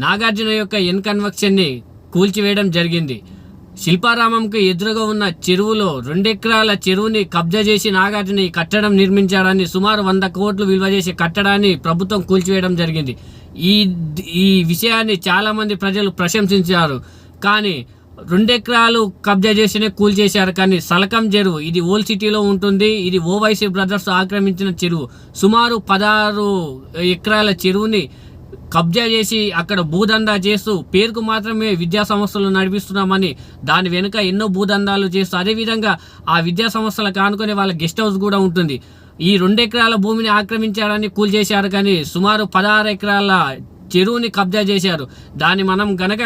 నాగార్జున యొక్క ఎన్కన్వెక్షన్ని కూల్చివేయడం జరిగింది. శిల్పారామంకు ఎదురుగా ఉన్న చెరువులో 2 ఎకరాల చెరువుని కబ్జా చేసి నాగార్జున ఈ కట్టడం నిర్మించాడని, సుమారు 100 కోట్లు విలువ చేసే కట్టడాన్ని ప్రభుత్వం కూల్చివేయడం జరిగింది. ఈ విషయాన్ని చాలామంది ప్రజలు ప్రశంసించారు. కానీ 2 ఎకరాలు కబ్జా చేసినే కూల్చేశారు. కానీ సలకం చెరువు ఇది ఓల్డ్ సిటీలో ఉంటుంది. ఇది ఓవైసీ బ్రదర్స్ ఆక్రమించిన చెరువు. సుమారు 16 ఎకరాల చెరువుని కబ్జా చేసి అక్కడ భూదందా చేస్తూ పేరుకు మాత్రమే విద్యా సంస్థలు నడిపిస్తున్నామని దాని వెనుక ఎన్నో భూదందాలు చేస్తూ, అదేవిధంగా ఆ విద్యా సంస్థలకు ఆనుకునే వాళ్ళ గెస్ట్ హౌస్ కూడా ఉంటుంది. ఈ 2 ఎకరాల భూమిని ఆక్రమించారని కూల్చేశారు. కానీ సుమారు 16 ఎకరాల చెరువుని కబ్జా చేశారు. దాన్ని మనం గనక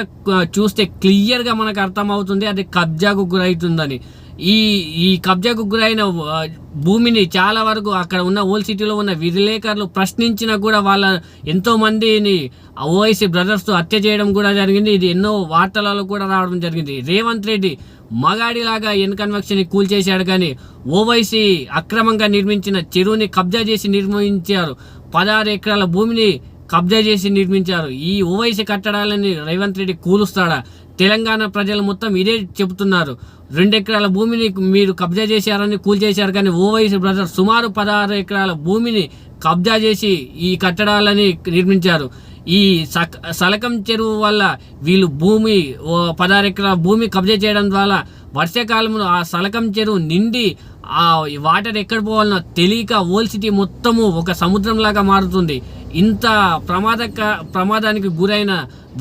చూస్తే క్లియర్గా మనకు అర్థమవుతుంది అది కబ్జాకు గురవుతుందని. ఈ కబ్జాకు గురైన భూమిని చాలా వరకు అక్కడ ఉన్న ఓల్డ్ సిటీలో ఉన్న విలేకరులు ప్రశ్నించినా కూడా వాళ్ళ ఎంతోమందిని ఓవైసీ బ్రదర్స్ హత్య చేయడం కూడా జరిగింది. ఇది ఎన్నో వార్తలలో కూడా రావడం జరిగింది. రేవంత్ రెడ్డి మగాడిలాగా ఎన్కన్వెక్షన్ని కూల్చేశాడు. కానీ ఓవైసీ అక్రమంగా నిర్మించిన చెరువుని కబ్జా చేసి నిర్మించారు. 16 ఎకరాల భూమిని కబ్జా చేసి నిర్మించారు. ఈ ఓవైసీ కట్టడాలని రేవంత్ రెడ్డి కూలుస్తాడా? తెలంగాణ ప్రజలు మొత్తం ఇదే చెబుతున్నారు. 2 ఎకరాల భూమిని మీరు కబ్జా చేశారని కూల్చేశారు. కానీ ఓవైసీ బ్రదర్స్ సుమారు 16 ఎకరాల భూమిని కబ్జా చేసి ఈ కట్టడాలని నిర్మించారు. ఈ సలకం చెరువు వల్ల వీళ్ళు 16 ఎకరాల భూమి కబ్జా చేయడం ద్వారా వర్షాకాలంలో ఆ సలకం చెరువు నిండి ఆ వాటర్ ఎక్కడ పోవాలనో తెలియక ఓల్డ్ సిటీ మొత్తము ఒక సముద్రంలాగా మారుతుంది. ఇంత ప్రమాదానికి గురైన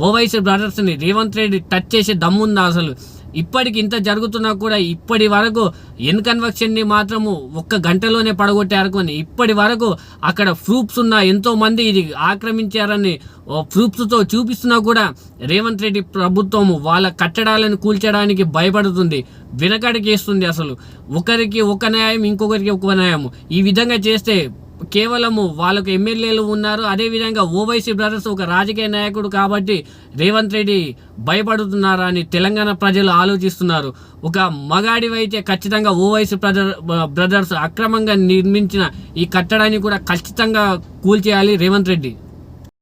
ఓవైసీ బ్రదర్స్ని రేవంత్ రెడ్డి టచ్ చేసే దమ్ముందా? అసలు ఇప్పటికి ఇంత జరుగుతున్నా కూడా ఇప్పటి వరకు ఎన్కన్వెక్షన్ని మాత్రము 1 గంటలోనే పడగొట్టారు. కొని ఇప్పటి వరకు అక్కడ ప్రూఫ్స్ ఉన్న ఎంతోమంది ఇది ఆక్రమించారని ప్రూఫ్స్తో చూపిస్తున్నా కూడా రేవంత్ రెడ్డి ప్రభుత్వము వాళ్ళ కట్టడాలను కూల్చడానికి భయపడుతుంది, వెనకడికేస్తుంది. అసలు ఒకరికి ఒక న్యాయం, ఇంకొకరికి ఒక న్యాయం. ఈ విధంగా చేస్తే కేవలము వాళ్ళకు ఎమ్మెల్యేలు ఉన్నారు. అదేవిధంగా ఓవైసీ బ్రదర్స్ ఒక రాజకీయ నాయకుడు కాబట్టి రేవంత్ రెడ్డి భయపడుతున్నారా అని తెలంగాణ ప్రజలు ఆలోచిస్తున్నారు. ఒక మగాడివైతే ఖచ్చితంగా ఓవైసీ బ్రదర్స్ అక్రమంగా నిర్మించిన ఈ కట్టడాన్ని కూడా ఖచ్చితంగా కూల్చేయాలి రేవంత్ రెడ్డి.